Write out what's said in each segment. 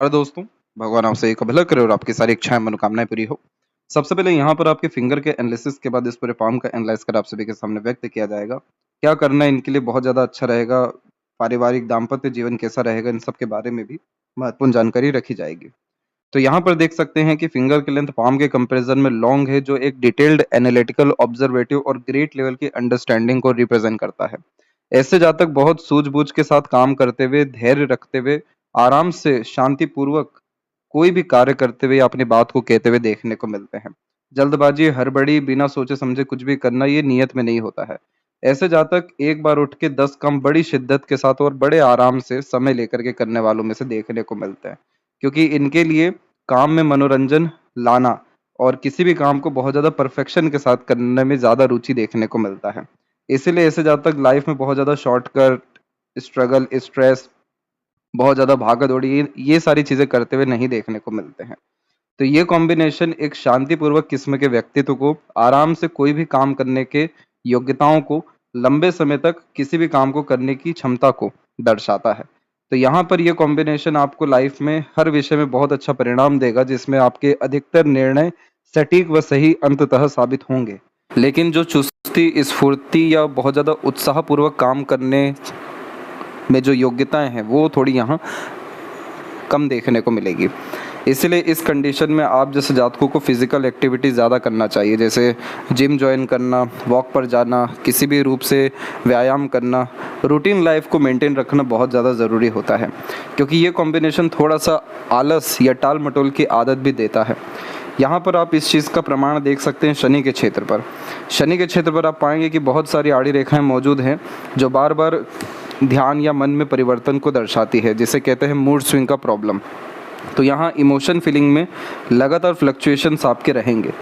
और दोस्तों, भगवान आपसे एक भला करे और आपकी सारी इच्छाएं मनोकामनाएं पूरी हो। सबसे पहले यहाँ पर आपके फिंगर के एनालिसिस के बाद इस पूरे पाम का एनालाइज कर आप सभी के सामने व्यक्त किया जाएगा। क्या करना है इनके लिए बहुत ज़्यादा अच्छा रहेगा, पारिवारिक दाम्पत्य जीवन कैसा रहेगा, इन सब के बारे में भी महत्वपूर्ण जानकारी रखी जाएगी। तो यहाँ पर देख सकते हैं कि फिंगर की लेंथ पाम के कंपैरिजन में लॉन्ग है, जो एक डिटेल्ड एनालिटिकल ऑब्जर्वेटिव और ग्रेट लेवल की अंडरस्टैंडिंग को रिप्रेजेंट करता है। ऐसे जातक बहुत सूझबूझ के साथ काम करते हुए, धैर्य रखते हुए, आराम से शांतिपूर्वक कोई भी कार्य करते हुए या अपनी बात को कहते हुए देखने को मिलते हैं। जल्दबाजी, हड़बड़ी, बिना सोचे समझे कुछ भी करना ये नियत में नहीं होता है। ऐसे जातक एक बार उठ के 10 काम बड़ी शिद्दत के साथ और बड़े आराम से समय लेकर के करने वालों में से देखने को मिलते हैं, क्योंकि इनके लिए काम में मनोरंजन लाना और किसी भी काम को बहुत ज्यादा परफेक्शन के साथ करने में ज्यादा रुचि देखने को मिलता है। इसीलिए ऐसे जातक लाइफ में बहुत ज्यादा शॉर्टकट, स्ट्रगल, स्ट्रेस, बहुत ज़्यादा भागा-दौड़ी ये सारी चीज़ें करते हुए नहीं देखने को मिलते हैं। तो ये कॉम्बिनेशन एक शांतिपूर्वक किस्म के व्यक्तित्व को, आराम से कोई भी काम करने के योग्यताओं को, लंबे समय तक किसी भी काम को करने की क्षमता को दर्शाता है। तो यहाँ पर ये कॉम्बिनेशन आपको लाइफ में हर विषय में बहुत अच्छा परिणाम देगा, जिसमें आपके अधिकतर निर्णय सटीक व सही अंततः साबित होंगे। लेकिन जो चुस्ती, स्फूर्ति या बहुत ज़्यादा उत्साहपूर्वक काम करने में जो योग्यताएं हैं वो थोड़ी यहाँ कम देखने को मिलेगी। इसलिए इस कंडीशन में आप जैसे जातकों को फिजिकल एक्टिविटी ज़्यादा करना चाहिए, जैसे जिम ज्वाइन करना, वॉक पर जाना, किसी भी रूप से व्यायाम करना। रूटीन लाइफ को मेंटेन रखना बहुत ज़्यादा ज़रूरी होता है, क्योंकि ये कॉम्बिनेशन थोड़ा सा आलस या टाल मटोल की आदत भी देता है। यहाँ पर आप इस चीज़ का प्रमाण देख सकते हैं शनि के क्षेत्र पर। शनि के क्षेत्र पर आप पाएंगे कि बहुत सारी आड़ी रेखाएं मौजूद हैं जो बार बार ध्यान या मन में परिवर्तन को दर्शाती है, जिसे कहते हैं मूड स्विंग का प्रॉब्लम। तो यहाँ इमोशन फीलिंग में लगातार फ्लक्चुएशंस आपके रहेंगे।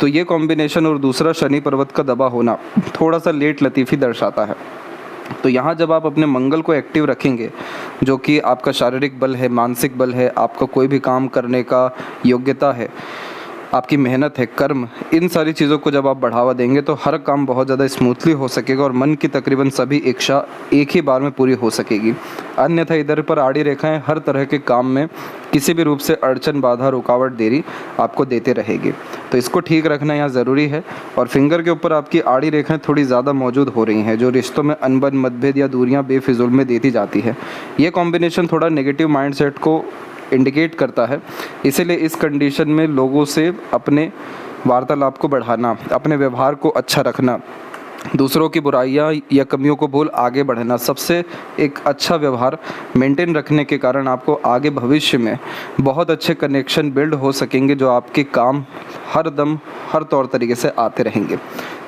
तो ये कॉम्बिनेशन और दूसरा शनि पर्वत का दबा होना थोड़ा सा लेट लतीफ़ी दर्शाता है। तो यहाँ जब आप अपने मंगल को एक्टिव रखेंगे, जो कि आपका शारीरिक बल है, मानसिक बल है, आपका कोई भी काम करने का योग्यता है, आपकी मेहनत है, कर्म, इन सारी चीज़ों को जब आप बढ़ावा देंगे तो हर काम बहुत ज़्यादा स्मूथली हो सकेगा और मन की तकरीबन सभी इच्छा एक ही बार में पूरी हो सकेगी। अन्यथा इधर पर आड़ी रेखाएं हर तरह के काम में किसी भी रूप से अड़चन, बाधा, रुकावट, देरी आपको देते रहेगी। तो इसको ठीक रखना यहाँ ज़रूरी है। और फिंगर के ऊपर आपकी आड़ी रेखाएं थोड़ी ज़्यादा मौजूद हो रही हैं, जो रिश्तों में अनबन, मतभेद या दूरियाँ बेफिजूल में देती जाती है। ये कॉम्बिनेशन थोड़ा नेगेटिव माइंडसेट को इंडिकेट करता है। इसीलिए इस कंडीशन में लोगों से अपने वार्तालाप को बढ़ाना, अपने व्यवहार को अच्छा रखना, दूसरों की बुराइयां या कमियों को भूल आगे बढ़ना, सबसे एक अच्छा व्यवहार मेंटेन रखने के कारण आपको आगे भविष्य में बहुत अच्छे कनेक्शन बिल्ड हो सकेंगे, जो आपके काम हर दम हर तौर तरीके से आते रहेंगे।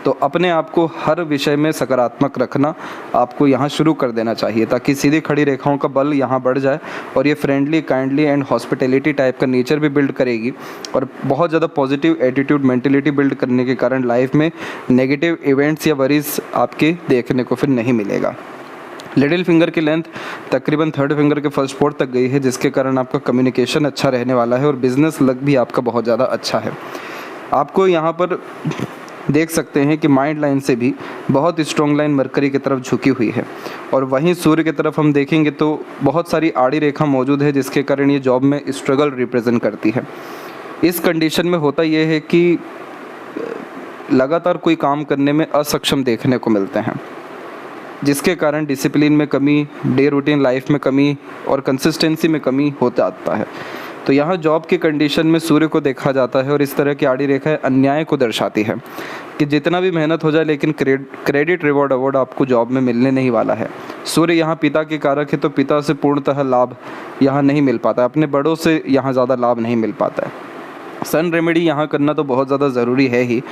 तो अपने आप को हर विषय में सकारात्मक रखना आपको यहाँ शुरू कर देना चाहिए, ताकि सीधी खड़ी रेखाओं का बल यहाँ बढ़ जाए और ये friendly, kindly and hospitality type का नेचर भी बिल्ड करेगी और बहुत ज़्यादा पॉजिटिव एटीट्यूड, मेंटेलिटी बिल्ड करने के कारण लाइफ में नेगेटिव इवेंट्स या वरीज आपके देखने को फिर नहीं मिलेगा। लिटिल फिंगर की लेंथ तकरीबन थर्ड फिंगर के फर्स्ट पोर्ट तक गई है, जिसके कारण आपका कम्युनिकेशन अच्छा रहने वाला है और बिजनेस लक भी आपका बहुत ज़्यादा अच्छा है। आपको यहाँ पर देख सकते हैं कि माइंड लाइन से भी बहुत स्ट्रॉन्ग लाइन मरकरी की तरफ झुकी हुई है और वहीं सूर्य की तरफ हम देखेंगे तो बहुत सारी आड़ी रेखा मौजूद है, जिसके कारण ये जॉब में स्ट्रगल रिप्रेजेंट करती है। इस कंडीशन में होता यह है कि लगातार कोई काम करने में असक्षम देखने को मिलते हैं, जिसके कारण डिसिप्लिन में कमी, डे रूटीन लाइफ में कमी और कंसिस्टेंसी में कमी होता आता है। तो यहाँ जॉब की कंडीशन में सूर्य को देखा जाता है और इस तरह की आड़ी रेखाएं अन्याय को दर्शाती है कि जितना भी मेहनत हो जाए लेकिन क्रेडिट, रिवॉर्ड, अवार्ड आपको जॉब में मिलने नहीं वाला है। सूर्य यहाँ पिता के कारक है, तो पिता से पूर्णतः लाभ यहाँ नहीं मिल पाता, अपने बड़ों से यहाँ ज़्यादा लाभ नहीं मिल पाता है। सन रेमेडी यहाँ करना तो बहुत ज़्यादा ज़रूरी है ही,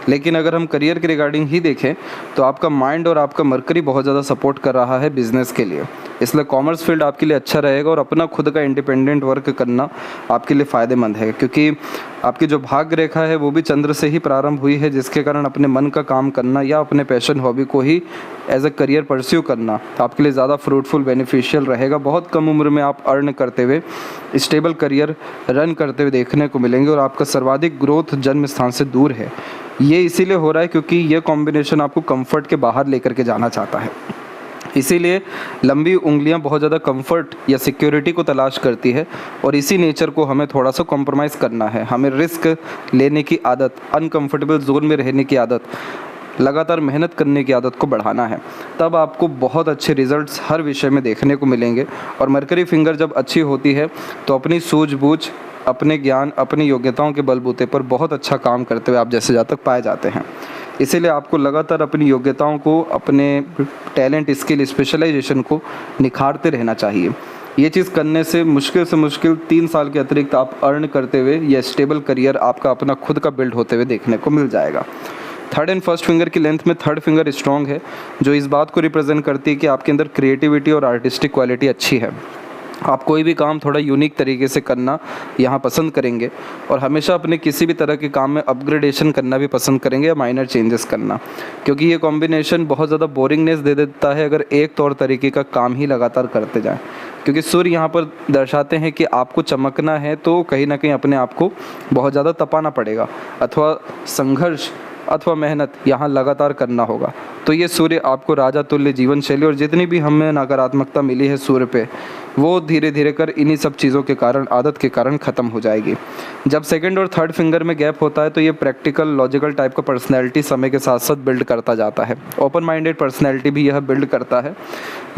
लेकिन अगर हम करियर के रिगार्डिंग ही देखें तो आपका माइंड और आपका मरकरी बहुत ज़्यादा सपोर्ट कर रहा है बिजनेस के लिए, इसलिए कॉमर्स फील्ड आपके लिए अच्छा रहेगा और अपना खुद का इंडिपेंडेंट वर्क करना आपके लिए फ़ायदेमंद है, क्योंकि आपकी जो भाग्य रेखा है वो भी चंद्र से ही प्रारंभ हुई है, जिसके कारण अपने मन का काम करना या अपने पैशन, हॉबी को ही एज अ करियर परस्यू करना आपके लिए ज़्यादा फ्रूटफुल, बेनिफिशियल रहेगा। बहुत कम उम्र में आप अर्न करते हुए स्टेबल करियर रन करते हुए देखने को मिलेंगे और आपका सर्वाधिक ग्रोथ जन्म स्थान से दूर है। ये इसीलिए हो रहा है क्योंकि ये कॉम्बिनेशन आपको कंफर्ट के बाहर लेकर के जाना चाहता है। इसीलिए लंबी उंगलियां बहुत ज़्यादा कंफर्ट या सिक्योरिटी को तलाश करती है और इसी नेचर को हमें थोड़ा सा कॉम्प्रोमाइज़ करना है। हमें रिस्क लेने की आदत, अनकंफर्टेबल जोन में रहने की आदत, लगातार मेहनत करने की आदत को बढ़ाना है। तब आपको बहुत अच्छे रिजल्ट्स हर विषय में देखने को मिलेंगे। और मरकरी फिंगर जब अच्छी होती है तो अपनी सूझबूझ, अपने ज्ञान, अपनी योग्यताओं के बलबूते पर बहुत अच्छा काम करते हुए आप जैसे जातक पाए जाते हैं। इसीलिए आपको लगातार अपनी योग्यताओं को, अपने टैलेंट, स्किल, स्पेशलाइजेशन को निखारते रहना चाहिए। ये चीज़ करने से मुश्किल 3 साल के अतिरिक्त आप अर्न करते हुए या स्टेबल करियर आपका अपना खुद का बिल्ड होते हुए देखने को मिल जाएगा। थर्ड एंड फर्स्ट फिंगर की लेंथ में थर्ड फिंगर स्ट्रॉन्ग है, जो इस बात को रिप्रेजेंट करती है कि आपके अंदर क्रिएटिविटी और आर्टिस्टिक क्वालिटी अच्छी है। आप कोई भी काम थोड़ा यूनिक तरीके से करना यहाँ पसंद करेंगे और हमेशा अपने किसी भी तरह के काम में अपग्रेडेशन करना भी पसंद करेंगे या माइनर चेंजेस करना, क्योंकि ये कॉम्बिनेशन बहुत ज़्यादा बोरिंगनेस दे देता है अगर एक तौर तरीके का काम ही लगातार करते जाएं। क्योंकि सूर्य यहाँ पर दर्शाते हैं कि आपको चमकना है तो कहीं ना कहीं अपने आप को बहुत ज़्यादा तपाना पड़ेगा अथवा संघर्ष अथवा मेहनत यहाँ लगातार करना होगा। तो ये सूर्य आपको राजा तुल्य जीवन शैली और जितनी भी हमें नकारात्मकता मिली है सूर्य पे, वो धीरे धीरे कर इन्हीं सब चीज़ों के कारण, आदत के कारण ख़त्म हो जाएगी। जब सेकंड और थर्ड फिंगर में गैप होता है तो ये प्रैक्टिकल, लॉजिकल टाइप का पर्सनैलिटी समय के साथ साथ बिल्ड करता जाता है। ओपन माइंडेड पर्सनैलिटी भी यह बिल्ड करता है।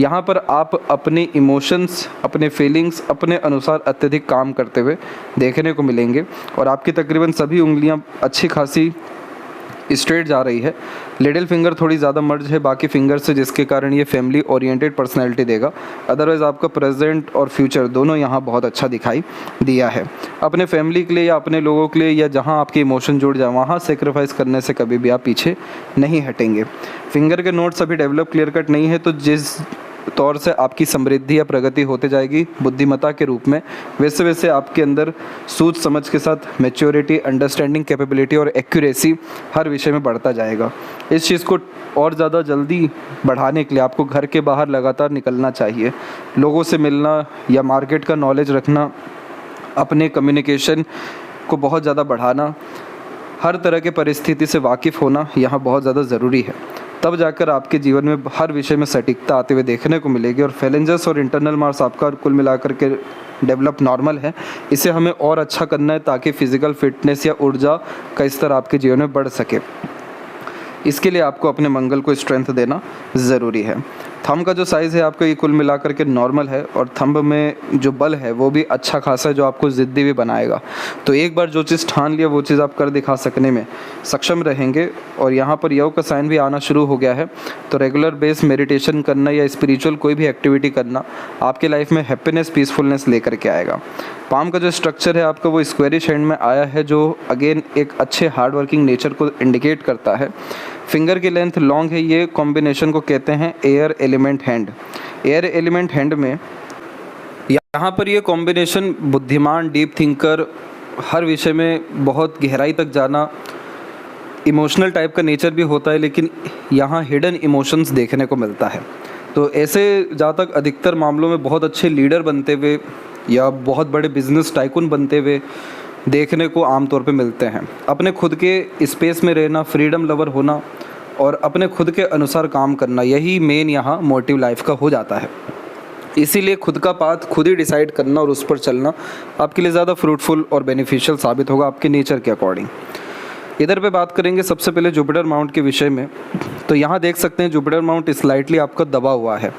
यहाँ पर आप अपने इमोशंस, अपने फीलिंग्स अपने अनुसार अत्यधिक काम करते हुए देखने को मिलेंगे और आपकी तकरीबन सभी उंगलियाँ अच्छी खासी स्ट्रेट जा रही है। लिटिल फिंगर थोड़ी ज़्यादा मर्ज है बाकी फिंगर से, जिसके कारण ये फैमिली ओरिएंटेड पर्सनैलिटी देगा। अदरवाइज़ आपका प्रेजेंट और फ्यूचर दोनों यहाँ बहुत अच्छा दिखाई दिया है। अपने फैमिली के लिए या अपने लोगों के लिए या जहाँ आपके इमोशन जुड़ जाए वहाँ सेक्रीफाइस करने से कभी भी आप पीछे नहीं हटेंगे। फिंगर के नोट्स अभी डेवलप क्लियर कट नहीं है, तो जिस तौर से आपकी समृद्धि या प्रगति होते जाएगी बुद्धिमत्ता के रूप में, वैसे वैसे आपके अंदर सूझ समझ के साथ मैच्योरिटी, अंडरस्टैंडिंग कैपेबिलिटी और एक्यूरेसी हर विषय में बढ़ता जाएगा। इस चीज़ को और ज़्यादा जल्दी बढ़ाने के लिए आपको घर के बाहर लगातार निकलना चाहिए, लोगों से मिलना या मार्केट का नॉलेज रखना, अपने कम्युनिकेशन को बहुत ज़्यादा बढ़ाना, हर तरह के परिस्थिति से वाकिफ़ होना यहाँ बहुत ज़्यादा ज़रूरी है। तब जाकर आपके जीवन में हर विषय में सटीकता आते हुए देखने को मिलेगी। और फैलेंजर्स और इंटरनल मार्क्स आपका कुल मिलाकर के डेवलप नॉर्मल है। इसे हमें और अच्छा करना है ताकि फिजिकल फिटनेस या ऊर्जा का स्तर आपके जीवन में बढ़ सके। इसके लिए आपको अपने मंगल को स्ट्रेंथ देना ज़रूरी है। थंब का जो साइज़ है आपका ये कुल मिलाकर के नॉर्मल है और थंब में जो बल है वो भी अच्छा खासा है, जो आपको ज़िद्दी भी बनाएगा। तो एक बार जो चीज़ ठान लिया वो चीज़ आप कर दिखा सकने में सक्षम रहेंगे। और यहाँ पर योग का साइन भी आना शुरू हो गया है, तो रेगुलर बेस मेडिटेशन करना या स्पिरिचुअल कोई भी एक्टिविटी करना आपके लाइफ में हैप्पीनेस, पीसफुलनेस लेकर के आएगा। पाम का जो स्ट्रक्चर है आपका वो स्क्वेरिश हैंड में आया है, जो अगेन एक अच्छे हार्ड वर्किंग नेचर को इंडिकेट करता है। फिंगर की लेंथ लॉन्ग है, ये कॉम्बिनेशन को कहते हैं air element hand. Air element hand में यहाँ पर ये कॉम्बिनेशन बुद्धिमान, डीप थिंकर, हर विषय में बहुत गहराई तक जाना, इमोशनल टाइप का नेचर भी होता है, लेकिन यहाँ हिडन इमोशंस देखने को मिलता है। तो ऐसे जातक अधिकतर मामलों में बहुत अच्छे लीडर बनते हुए या बहुत बड़े बिजनेस टाइकून बनते हुए देखने को आमतौर पे मिलते हैं। अपने खुद के स्पेस में रहना, फ्रीडम लवर होना और अपने खुद के अनुसार काम करना, यही मेन यहाँ मोटिव लाइफ का हो जाता है। इसीलिए खुद का पाथ खुद ही डिसाइड करना और उस पर चलना आपके लिए ज़्यादा फ्रूटफुल और बेनिफिशियल साबित होगा आपके नेचर के अकॉर्डिंग। इधर पे बात करेंगे सबसे पहले जुपिटर माउंट के विषय में। तो यहाँ देख सकते हैं जुपिटर माउंट स्लाइटली आपका दबा हुआ है।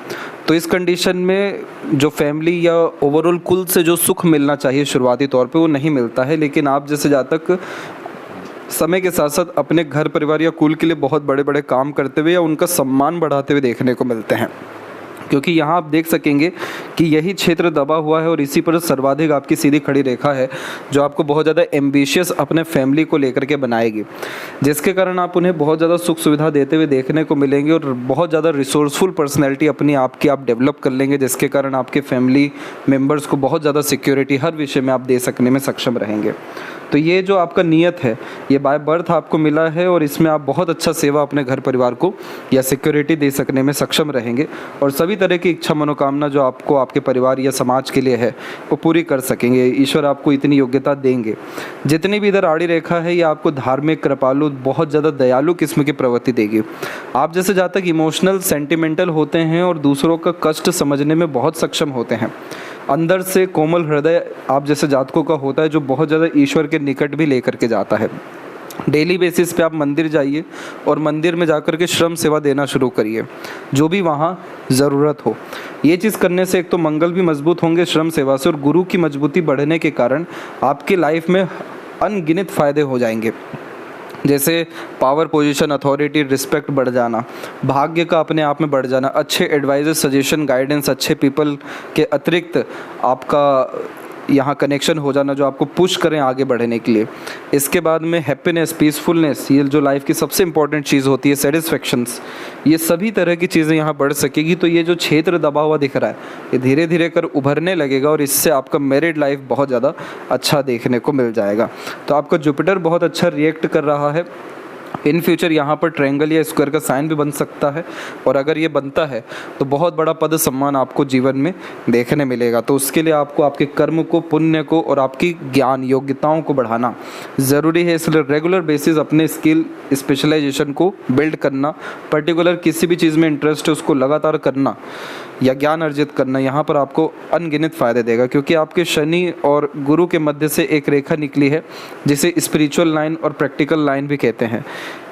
तो इस कंडीशन में जो फैमिली या ओवरऑल कुल से जो सुख मिलना चाहिए शुरुआती तौर पे वो नहीं मिलता है। लेकिन आप जैसे जातक समय के साथ साथ अपने घर परिवार या कुल के लिए बहुत बड़े बड़े काम करते हुए या उनका सम्मान बढ़ाते हुए देखने को मिलते हैं, क्योंकि यहाँ आप देख सकेंगे कि यही क्षेत्र दबा हुआ है और इसी पर सर्वाधिक आपकी सीधी खड़ी रेखा है, जो आपको बहुत ज़्यादा एम्बिशियस अपने फैमिली को लेकर के बनाएगी, जिसके कारण आप उन्हें बहुत ज़्यादा सुख सुविधा देते हुए देखने को मिलेंगे और बहुत ज़्यादा रिसोर्सफुल पर्सनैलिटी अपनी आपकी आप डेवलप कर लेंगे, जिसके कारण आपके फैमिली मेम्बर्स को बहुत ज़्यादा सिक्योरिटी हर विषय में आप दे सकने में सक्षम रहेंगे। तो ये जो आपका नियत है ये बाय बर्थ आपको मिला है और इसमें आप बहुत अच्छा सेवा अपने घर परिवार को या सिक्योरिटी दे सकने में सक्षम रहेंगे और सभी तरह की इच्छा मनोकामना जो आपको आपके परिवार या समाज के लिए है वो पूरी कर सकेंगे। ईश्वर आपको इतनी योग्यता देंगे। जितनी भी इधर आड़ी रेखा है ये आपको धार्मिक, कृपालु, बहुत ज़्यादा दयालु किस्म की प्रवृत्ति देगी। आप जैसे जातक इमोशनल, सेंटिमेंटल होते हैं और दूसरों का कष्ट समझने में बहुत सक्षम होते हैं। अंदर से कोमल हृदय आप जैसे जातकों का होता है जो बहुत ज़्यादा ईश्वर के निकट भी लेकर के जाता है। डेली बेसिस पे आप मंदिर जाइए और मंदिर में जाकर के श्रम सेवा देना शुरू करिए, जो भी वहाँ ज़रूरत हो। ये चीज़ करने से एक तो मंगल भी मजबूत होंगे श्रम सेवा से, और गुरु की मजबूती बढ़ने के कारण आपकी लाइफ में अनगिनत फ़ायदे हो जाएंगे। जैसे पावर पोजीशन, अथॉरिटी, रिस्पेक्ट बढ़ जाना, भाग्य का अपने आप में बढ़ जाना, अच्छे एडवाइजर, सजेशन, गाइडेंस, अच्छे पीपल के अतिरिक्त आपका यहाँ कनेक्शन हो जाना जो आपको पुश करें आगे बढ़ने के लिए। इसके बाद में हैप्पीनेस, पीसफुलनेस, ये जो लाइफ की सबसे इंपॉर्टेंट चीज़ होती है, सेटिस्फेक्शंस, ये सभी तरह की चीज़ें यहाँ बढ़ सकेगी। तो ये जो क्षेत्र दबा हुआ दिख रहा है ये धीरे धीरे कर उभरने लगेगा और इससे आपका मैरिड लाइफ बहुत ज़्यादा अच्छा देखने को मिल जाएगा। तो आपका जुपिटर बहुत अच्छा रिएक्ट कर रहा है। इन फ्यूचर यहाँ पर ट्रायंगल या स्क्वायर का साइन भी बन सकता है, और अगर ये बनता है तो बहुत बड़ा पद सम्मान आपको जीवन में देखने मिलेगा। तो उसके लिए आपको आपके कर्म को, पुण्य को और आपकी ज्ञान योग्यताओं को बढ़ाना ज़रूरी है। इसलिए रेगुलर बेसिस अपने स्किल, स्पेशलाइजेशन को बिल्ड करना, पर्टिकुलर किसी भी चीज़ में इंटरेस्ट है उसको लगातार करना या ज्ञान अर्जित करना यहाँ पर आपको अनगिनत फ़ायदे देगा। क्योंकि आपके शनि और गुरु के मध्य से एक रेखा निकली है जिसे स्पिरिचुअल लाइन और प्रैक्टिकल लाइन भी कहते हैं।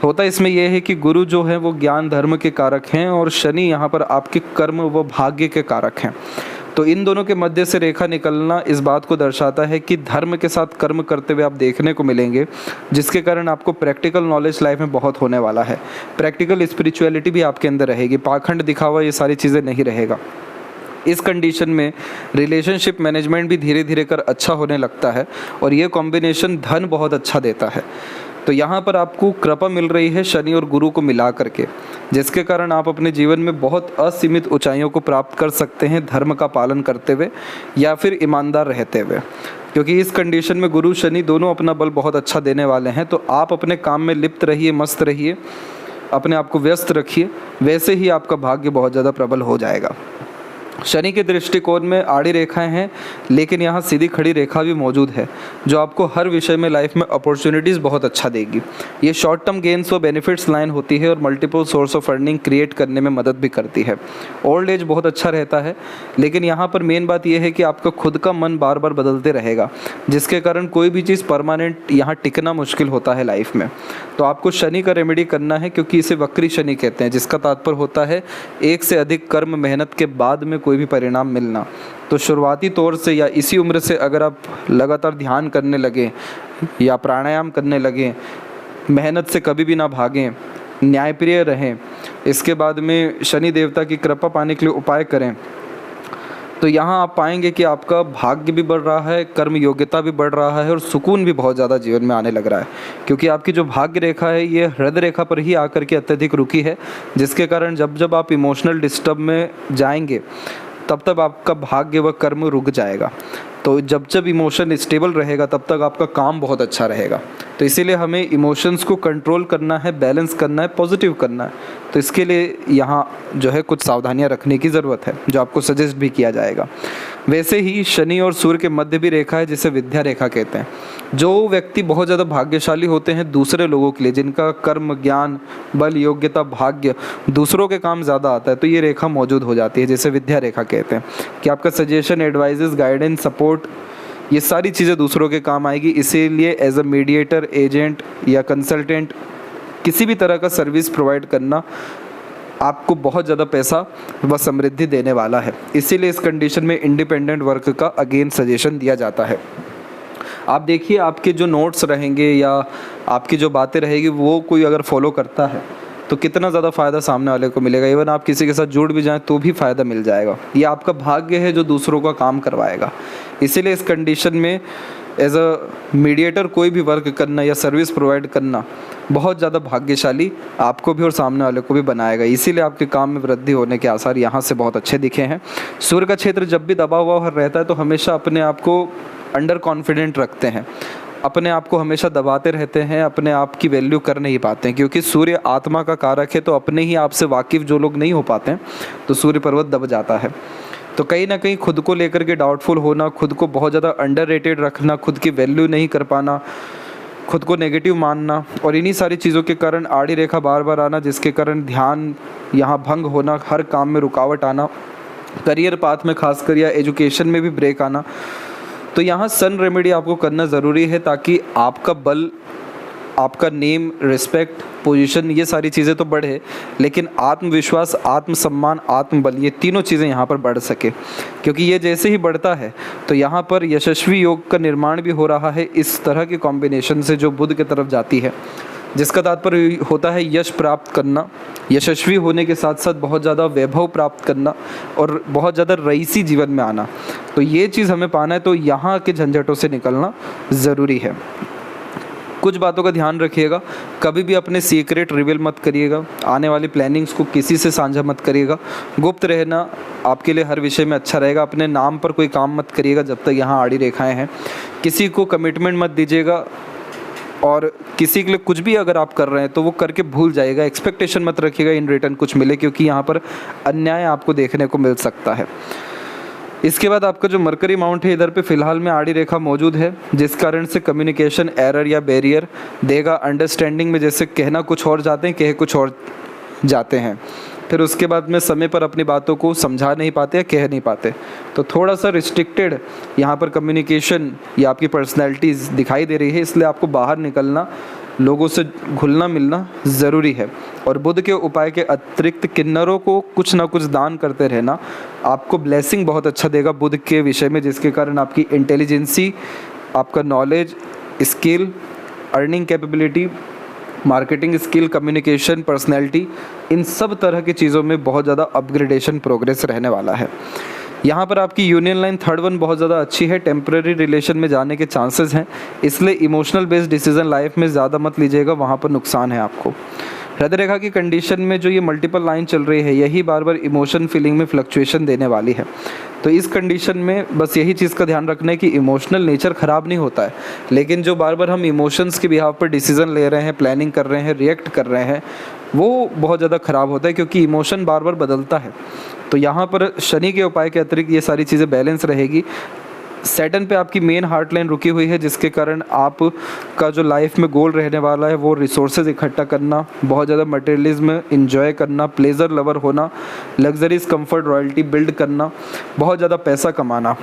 होता इसमें यह है कि गुरु जो है वो ज्ञान धर्म के कारक हैं और शनि यहाँ पर आपके कर्म व भाग्य के कारक हैं। तो इन दोनों के मध्य से रेखा निकलना इस बात को दर्शाता है कि धर्म के साथ कर्म करते हुए आप देखने को मिलेंगे, जिसके कारण आपको प्रैक्टिकल नॉलेज लाइफ में बहुत होने वाला है। प्रैक्टिकल स्पिरिचुअलिटी भी आपके अंदर रहेगी, पाखंड दिखावा ये सारी चीज़ें नहीं रहेगा। इस कंडीशन में रिलेशनशिप मैनेजमेंट भी धीरे धीरे कर अच्छा होने लगता है और ये कॉम्बिनेशन धन बहुत अच्छा देता है। तो यहाँ पर आपको कृपा मिल रही है शनि और गुरु को मिला करके, जिसके कारण आप अपने जीवन में बहुत असीमित ऊंचाइयों को प्राप्त कर सकते हैं, धर्म का पालन करते हुए या फिर ईमानदार रहते हुए। क्योंकि इस कंडीशन में गुरु शनि दोनों अपना बल बहुत अच्छा देने वाले हैं। तो आप अपने काम में लिप्त रहिए, मस्त रहिए, अपने आप को व्यस्त रखिए, वैसे ही आपका भाग्य बहुत ज़्यादा प्रबल हो जाएगा। शनि के दृष्टिकोण में आड़ी रेखाएं हैं, लेकिन यहाँ सीधी खड़ी रेखा भी मौजूद है जो आपको हर विषय में लाइफ में अपॉर्चुनिटीज़ बहुत अच्छा देगी। ये शॉर्ट टर्म गेन्स व बेनिफिट्स लाइन होती है और multiple source of earning create करने में मदद भी करती है। ओल्ड एज बहुत अच्छा रहता है, लेकिन यहाँ पर मेन बात यह है कि आपका खुद का मन बार बार बदलते रहेगा, जिसके कारण कोई भी चीज़ परमानेंट यहाँ टिकना मुश्किल होता है लाइफ में। तो आपको शनि का रेमेडी करना है, क्योंकि इसे वक्री शनि कहते हैं, जिसका तात्पर्य होता है एक से अधिक कर्म मेहनत के बाद में कोई भी परिणाम मिलना। तो शुरुआती तौर से या इसी उम्र से अगर आप लगातार ध्यान करने लगे या प्राणायाम करने लगे, मेहनत से कभी भी ना भागें, न्यायप्रिय रहें, इसके बाद में शनि देवता की कृपा पाने के लिए उपाय करें, तो यहाँ आप पाएंगे कि आपका भाग्य भी बढ़ रहा है, कर्म योग्यता भी बढ़ रहा है और सुकून भी बहुत ज़्यादा जीवन में आने लग रहा है। क्योंकि आपकी जो भाग्य रेखा है ये हृदय रेखा पर ही आकर के अत्यधिक रुकी है, जिसके कारण जब जब आप इमोशनल डिस्टर्ब में जाएंगे तब तब आपका भाग्य व कर्म रुक जाएगा। तो जब जब इमोशन स्टेबल रहेगा तब तक आपका काम बहुत अच्छा रहेगा। तो इसीलिए हमें इमोशंस को कंट्रोल करना है, बैलेंस करना है, पॉजिटिव करना है। तो इसके लिए यहाँ जो है कुछ सावधानियाँ रखने की ज़रूरत है, जो आपको सजेस्ट भी किया जाएगा। वैसे ही शनि और सूर्य के मध्य भी रेखा है जिसे विद्या रेखा कहते हैं। जो व्यक्ति बहुत ज़्यादा भाग्यशाली होते हैं दूसरे लोगों के लिए, जिनका कर्म, ज्ञान, बल, योग्यता, भाग्य दूसरों के काम ज़्यादा आता है, तो ये रेखा मौजूद हो जाती है, जिसे विद्या रेखा कहते हैं। कि आपका सजेशन, एडवाइजेस, गाइडेंस, सपोर्ट, ये सारी चीज़ें दूसरों के काम आएगी। इसीलिए एज अ मीडिएटर, एजेंट या कंसल्टेंट किसी भी तरह का सर्विस प्रोवाइड करना आपको बहुत ज़्यादा पैसा व समृद्धि देने वाला है। इसीलिए इस कंडीशन में इंडिपेंडेंट वर्क का अगेन सजेशन दिया जाता है। आप देखिए आपके जो नोट्स रहेंगे या आपकी जो बातें रहेगी वो कोई अगर फॉलो करता है तो कितना ज़्यादा फ़ायदा सामने वाले को मिलेगा। इवन आप किसी के साथ जुड़ भी जाएं तो भी फ़ायदा मिल जाएगा। ये आपका भाग्य है जो दूसरों का काम करवाएगा। इसीलिए इस कंडीशन में एज अ मीडिएटर कोई भी वर्क करना या सर्विस प्रोवाइड करना बहुत ज़्यादा भाग्यशाली आपको भी और सामने वाले को भी बनाएगा। इसीलिए आपके काम में वृद्धि होने के आसार यहाँ से बहुत अच्छे दिखे हैं। सूर्य का क्षेत्र जब भी दबा हुआ रहता है तो हमेशा अपने आप को अंडर कॉन्फिडेंट रखते हैं अपने आप को हमेशा दबाते रहते हैं, अपने आप की वैल्यू कर नहीं पाते हैं, क्योंकि सूर्य आत्मा का कारक है। तो अपने ही आप से वाकिफ़ जो लोग नहीं हो पाते हैं तो सूर्य पर्वत दब जाता है। तो कहीं ना कहीं खुद को लेकर के डाउटफुल होना, खुद को बहुत ज़्यादा अंडररेटेड रखना, खुद की वैल्यू नहीं कर पाना, खुद को नेगेटिव मानना, और इन्हीं सारी चीज़ों के कारण आड़ी रेखा बार बार आना, जिसके कारण ध्यान यहाँ भंग होना, हर काम में रुकावट आना, करियर पाथ में खासकर या एजुकेशन में भी ब्रेक आना। तो यहाँ सन रेमेडी आपको करना ज़रूरी है, ताकि आपका बल, आपका नेम, रिस्पेक्ट, पोजीशन, ये सारी चीज़ें तो बढ़े, लेकिन आत्मविश्वास, आत्मसम्मान, आत्मबल, ये तीनों चीज़ें यहाँ पर बढ़ सके। क्योंकि ये जैसे ही बढ़ता है तो यहाँ पर यशस्वी योग का निर्माण भी हो रहा है इस तरह के कॉम्बिनेशन से जो बुध की तरफ जाती है, जिसका तात्पर्य होता है यश प्राप्त करना, यशस्वी होने के साथ साथ बहुत ज़्यादा वैभव प्राप्त करना और बहुत ज़्यादा रईसी जीवन में आना। तो ये चीज़ हमें पाना है, तो यहाँ के झंझटों से निकलना ज़रूरी है। कुछ बातों का ध्यान रखिएगा, कभी भी अपने सीक्रेट रिवील मत करिएगा, आने वाली प्लानिंग्स को किसी से साझा मत करिएगा, गुप्त रहना आपके लिए हर विषय में अच्छा रहेगा। अपने नाम पर कोई काम मत करिएगा जब तक यहाँ आड़ी रेखाएं हैं, किसी को कमिटमेंट मत दीजिएगा, और किसी के लिए कुछ भी अगर आप कर रहे हैं तो वो करके भूल जाइएगा, एक्सपेक्टेशन मत रखिएगा इन रिटर्न कुछ मिले, क्योंकि यहाँ पर अन्याय आपको देखने को मिल सकता है। इसके बाद आपका जो मरकरी माउंट है इधर पे फिलहाल में आड़ी रेखा मौजूद है, जिस कारण से कम्युनिकेशन एरर या बैरियर देगा, अंडरस्टैंडिंग में जैसे कहना कुछ और जाते हैं, कहे कुछ और जाते हैं, फिर उसके बाद में समय पर अपनी बातों को समझा नहीं पाते या कह नहीं पाते। तो थोड़ा सा रिस्ट्रिक्टेड यहाँ पर कम्युनिकेशन या आपकी पर्सनैलिटीज़ दिखाई दे रही है, इसलिए आपको बाहर निकलना, लोगों से घुलना मिलना ज़रूरी है। और बुध के उपाय के अतिरिक्त किन्नरों को कुछ ना कुछ दान करते रहना आपको ब्लेसिंग बहुत अच्छा देगा बुध के विषय में, जिसके कारण आपकी इंटेलिजेंसी, आपका knowledge, skill, earning capability, marketing skill, communication, personality, इन सब तरह की चीज़ों में बहुत ज़्यादा अपग्रेडेशन प्रोग्रेस रहने वाला है। यहाँ पर आपकी यूनियन लाइन 3rd वन बहुत ज़्यादा अच्छी है, टेम्पररी रिलेशन में जाने के चांसेस हैं, इसलिए इमोशनल बेस्ड डिसीजन लाइफ में ज़्यादा मत लीजिएगा, वहाँ पर नुकसान है आपको। हृदय रेखा की कंडीशन में जो ये मल्टीपल लाइन चल रही है, यही बार बार इमोशन फीलिंग में फ्लक्चुएशन देने वाली है। तो इस कंडीशन में बस यही चीज़ का ध्यान रखना है कि इमोशनल नेचर ख़राब नहीं होता है, लेकिन जो बार बार हम इमोशंस के बिहाव पर डिसीजन ले रहे हैं, प्लानिंग कर रहे हैं, रिएक्ट कर रहे हैं, वो बहुत ज़्यादा ख़राब होता है, क्योंकि इमोशन बार बार बदलता है। तो यहाँ पर शनि के उपाय के अतिरिक्त ये सारी चीज़ें बैलेंस रहेगी। सैटर्न पे आपकी मेन हार्ट लाइन रुकी हुई है, जिसके कारण आप का जो लाइफ में गोल रहने वाला है वो रिसोर्सेज इकट्ठा करना, बहुत ज़्यादा मटेरियलिज्म इंजॉय करना, प्लेजर लवर होना, लग्जरीज कंफर्ट रॉयल्टी बिल्ड करना, बहुत ज़्यादा पैसा कमाना,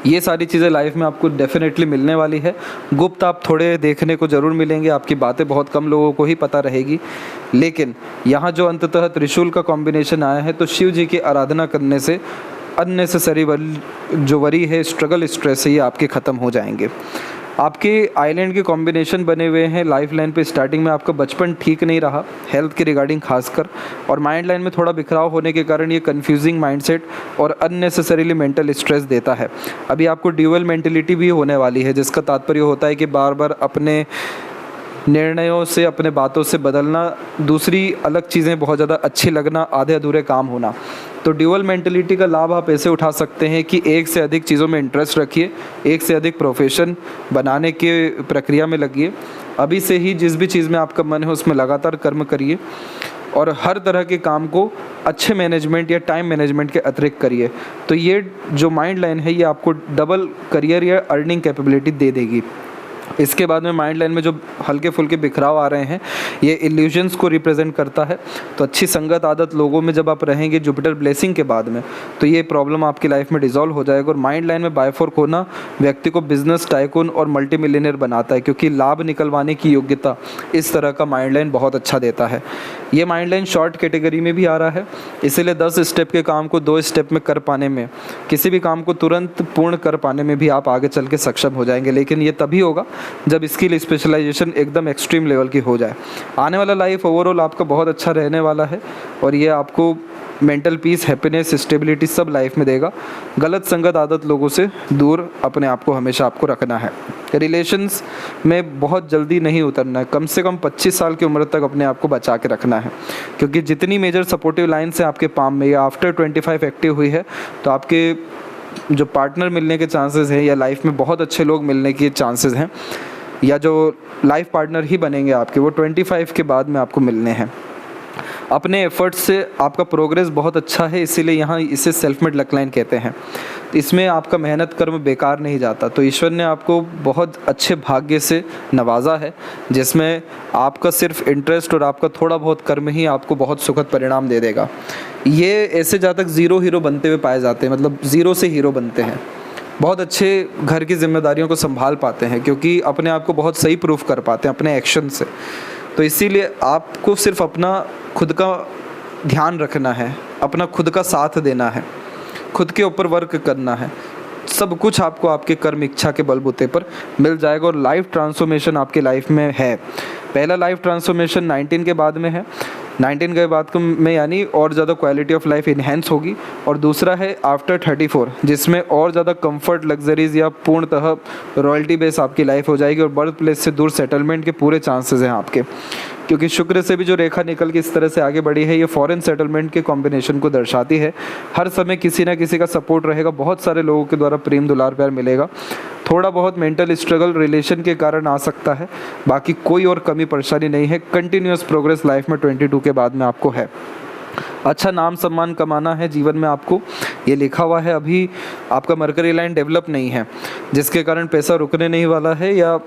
ये सारी चीज़ें लाइफ में आपको डेफिनेटली मिलने वाली है। गुप्त आप थोड़े देखने को ज़रूर मिलेंगे, आपकी बातें बहुत कम लोगों को ही पता रहेगी, लेकिन यहाँ जो अंततः त्रिशूल का कॉम्बिनेशन आया है, तो शिव जी की आराधना करने से अननेसेसरी जो वरी है, स्ट्रगल, स्ट्रेस है, ये आपके ख़त्म हो जाएंगे। आपके आइलैंड के कॉम्बिनेशन बने हुए हैं लाइफ लाइन पे। स्टार्टिंग में आपका बचपन ठीक नहीं रहा हेल्थ के रिगार्डिंग खासकर, और माइंड लाइन में थोड़ा बिखराव होने के कारण ये कंफ्यूजिंग माइंडसेट और अननेसेसरीली मेंटल स्ट्रेस देता है। अभी आपको ड्यूअल मेंटलिटी भी होने वाली है, जिसका तात्पर्य होता है कि बार बार अपने निर्णयों से, अपने बातों से बदलना, दूसरी अलग चीज़ें बहुत ज़्यादा अच्छी लगना, आधे अधूरे काम होना। तो ड्यूअल मेंटलिटी का लाभ आप ऐसे उठा सकते हैं कि एक से अधिक चीज़ों में इंटरेस्ट रखिए, एक से अधिक प्रोफेशन बनाने के प्रक्रिया में लगिए, अभी से ही जिस भी चीज़ में आपका मन है उसमें लगातार कर्म करिए, और हर तरह के काम को अच्छे मैनेजमेंट या टाइम मैनेजमेंट के अतिरिक्त करिए। तो ये जो माइंड लाइन है ये आपको डबल करियर या अर्निंग कैपेबिलिटी दे देगी। इसके बाद में माइंड लाइन में जो हल्के फुल्के बिखराव आ रहे हैं, ये इल्यूजन्स को रिप्रेजेंट करता है। तो अच्छी संगत आदत लोगों में जब आप रहेंगे जुपिटर ब्लेसिंग के बाद में, तो ये प्रॉब्लम आपकी लाइफ में डिसॉल्व हो जाएगा। और माइंड लाइन में बायफोर्क होना व्यक्ति को बिजनेस टाइकून और मल्टी मिलियनर बनाता है, क्योंकि लाभ निकलवाने की योग्यता इस तरह का माइंड लाइन बहुत अच्छा देता है। ये माइंड लाइन शॉर्ट कैटेगरी में भी आ रहा है, इसीलिए 10 स्टेप के काम को 2 स्टेप में कर पाने में, किसी भी काम को तुरंत पूर्ण कर पाने में भी आप आगे चल के सक्षम हो जाएंगे। लेकिन ये तभी होगा जब स्किल स्पेशलाइजेशन एकदम एक्सट्रीम लेवल की हो जाए। आने वाला लाइफ ओवरऑल आपका बहुत अच्छा रहने वाला है, और ये आपको मेंटल पीस, हैप्पीनेस, स्टेबिलिटी सब लाइफ में देगा। गलत संगत आदत लोगों से दूर अपने आप को हमेशा आपको रखना है। रिलेशंस में बहुत जल्दी नहीं उतरना है, कम से कम 25 साल की उम्र तक अपने आप को बचा के रखना है, क्योंकि जितनी मेजर सपोर्टिव लाइन्स हैं आपके पाम में या आफ्टर 25 एक्टिव हुई है, तो आपके जो पार्टनर मिलने के चांसेस हैं या लाइफ में बहुत अच्छे लोग मिलने के चांसेस हैं या जो लाइफ पार्टनर ही बनेंगे आपके, वो 25 के बाद में आपको मिलने हैं। अपने एफर्ट्स से आपका प्रोग्रेस बहुत अच्छा है, इसीलिए यहाँ इसे सेल्फ मेड लक लाइन कहते हैं। इसमें आपका मेहनत कर्म बेकार नहीं जाता। तो ईश्वर ने आपको बहुत अच्छे भाग्य से नवाजा है, जिसमें आपका सिर्फ इंटरेस्ट और आपका थोड़ा बहुत कर्म ही आपको बहुत सुखद परिणाम दे देगा। ये ऐसे जातक ज़ीरो हीरो बनते हुए पाए जाते हैं, मतलब ज़ीरो से हीरो बनते हैं। बहुत अच्छे घर की जिम्मेदारियों को संभाल पाते हैं क्योंकि अपने आप को बहुत सही प्रूफ कर पाते हैं अपने एक्शन से। तो इसीलिए आपको सिर्फ अपना खुद का ध्यान रखना है, अपना खुद का साथ देना है, खुद के ऊपर वर्क करना है। सब कुछ आपको आपके कर्म इच्छा के बलबूते पर मिल जाएगा और लाइफ ट्रांसफॉर्मेशन आपके लाइफ में है। पहला लाइफ ट्रांसफॉर्मेशन 19 के बाद में है, 19 के बाद में यानी और ज़्यादा क्वालिटी ऑफ लाइफ इन्हेंस होगी। और दूसरा है आफ्टर 34, जिसमें और ज़्यादा कंफर्ट, लग्जरीज या पूर्णतः रॉयल्टी बेस आपकी लाइफ हो जाएगी और बर्थ प्लेस से दूर सेटलमेंट के पूरे चांसेस हैं आपके, क्योंकि शुक्र से भी जो रेखा निकल के इस तरह से आगे बढ़ी है, ये फॉरेन सेटलमेंट के कॉम्बिनेशन को दर्शाती है। हर समय किसी ना किसी का सपोर्ट रहेगा, बहुत सारे लोगों के द्वारा प्रेम दुलार प्यार मिलेगा। थोड़ा बहुत मेंटल स्ट्रगल रिलेशन के कारण आ सकता है, बाकी कोई और कमी परेशानी नहीं है। कंटिन्यूअस प्रोग्रेस लाइफ में 22 के बाद में आपको है। अच्छा नाम सम्मान कमाना है जीवन में आपको, ये लिखा हुआ है। अभी आपका मरकरी लाइन डेवलप नहीं है, जिसके कारण पैसा रुकने नहीं वाला है या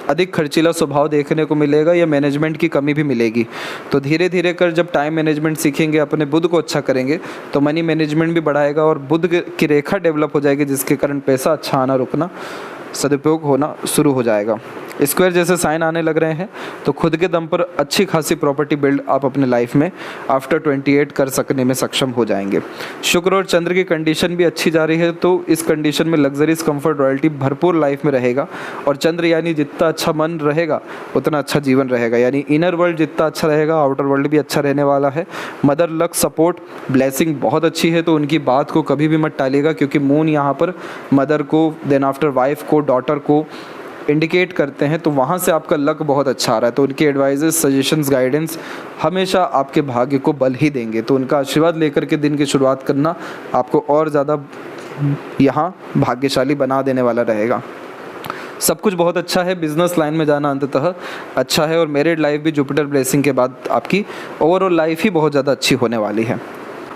अधिक खर्चीला स्वभाव देखने को मिलेगा या मैनेजमेंट की कमी भी मिलेगी। तो धीरे धीरे कर जब टाइम मैनेजमेंट सीखेंगे, अपने बुध को अच्छा करेंगे, तो मनी मैनेजमेंट भी बढ़ाएगा और बुध की रेखा डेवलप हो जाएगी, जिसके कारण पैसा अच्छा आना रुकना सदुपयोग होना शुरू हो जाएगा। स्क्वायर जैसे साइन आने लग रहे हैं, तो खुद के दम पर अच्छी खासी प्रॉपर्टी बिल्ड आप अपने लाइफ में आफ्टर 28 कर सकने में सक्षम हो जाएंगे। शुक्र और चंद्र की कंडीशन भी अच्छी जा रही है, तो इस कंडीशन में लग्जरीज, कंफर्ट, रॉयल्टी भरपूर लाइफ में रहेगा। और चंद्र यानी जितना अच्छा मन रहेगा उतना अच्छा जीवन रहेगा, यानी इनर वर्ल्ड जितना अच्छा रहेगा आउटर वर्ल्ड भी अच्छा रहने वाला है। मदर लक, सपोर्ट, ब्लेसिंग बहुत अच्छी है, तो उनकी बात को कभी भी मत टालिएगा, क्योंकि मून यहाँ पर मदर को, देन आफ्टर वाइफ को, डॉटर को इंडिकेट करते हैं। तो वहाँ से आपका लक बहुत अच्छा आ रहा है, तो उनके एडवाइजेस, सजेशंस, गाइडेंस हमेशा आपके भाग्य को बल ही देंगे। तो उनका आशीर्वाद लेकर के दिन की शुरुआत करना आपको और ज़्यादा यहाँ भाग्यशाली बना देने वाला रहेगा। सब कुछ बहुत अच्छा है, बिजनेस लाइन में जाना अंततः अच्छा है और मैरिड लाइफ भी जुपिटर ब्लेसिंग के बाद आपकी ओवरऑल लाइफ ही बहुत ज़्यादा अच्छी होने वाली है।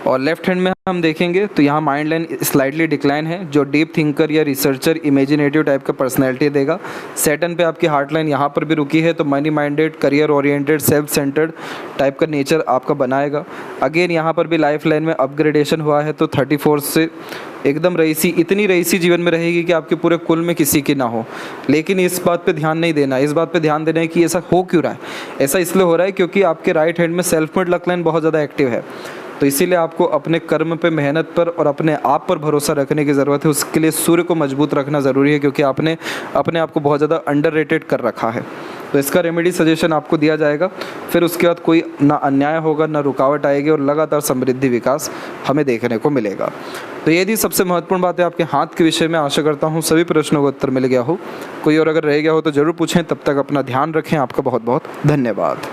और लेफ्ट हैंड में हम देखेंगे तो यहाँ माइंड लाइन स्लाइटली डिक्लाइन है, जो डीप थिंकर या रिसर्चर, इमेजिनेटिव टाइप का पर्सनैलिटी देगा। सैटर्न पे आपकी हार्ट लाइन यहाँ पर भी रुकी है, तो money minded, career oriented, self centred type का नेचर आपका बनाएगा। अगेन यहाँ पर भी लाइफ लाइन में अपग्रेडेशन हुआ है, तो 34 से एकदम रईसी, इतनी रईसी जीवन में रहेगी कि आपके पूरे कुल में किसी की ना हो। लेकिन इस बात पे ध्यान नहीं देना, इस बात पे ध्यान देना है कि ऐसा हो क्यों रहा है। ऐसा इसलिए हो रहा है क्योंकि आपके राइट हैंड में सेल्फ मेड लक लाइन बहुत ज़्यादा एक्टिव है, तो इसीलिए आपको अपने कर्म पे, मेहनत पर और अपने आप पर भरोसा रखने की ज़रूरत है। उसके लिए सूर्य को मजबूत रखना ज़रूरी है, क्योंकि आपने अपने आप को बहुत ज़्यादा अंडररेटेड कर रखा है। तो इसका रेमेडी सजेशन आपको दिया जाएगा। फिर उसके बाद कोई ना अन्याय होगा, ना रुकावट आएगी और लगातार समृद्धि विकास हमें देखने को मिलेगा। तो ये थी सबसे महत्वपूर्ण बात है आपके हाथ के विषय में। आशा करता हूँ सभी प्रश्नों का उत्तर मिल गया हो। कोई और अगर रह गया हो तो ज़रूर पूछें। तब तक अपना ध्यान रखें। आपका बहुत बहुत धन्यवाद।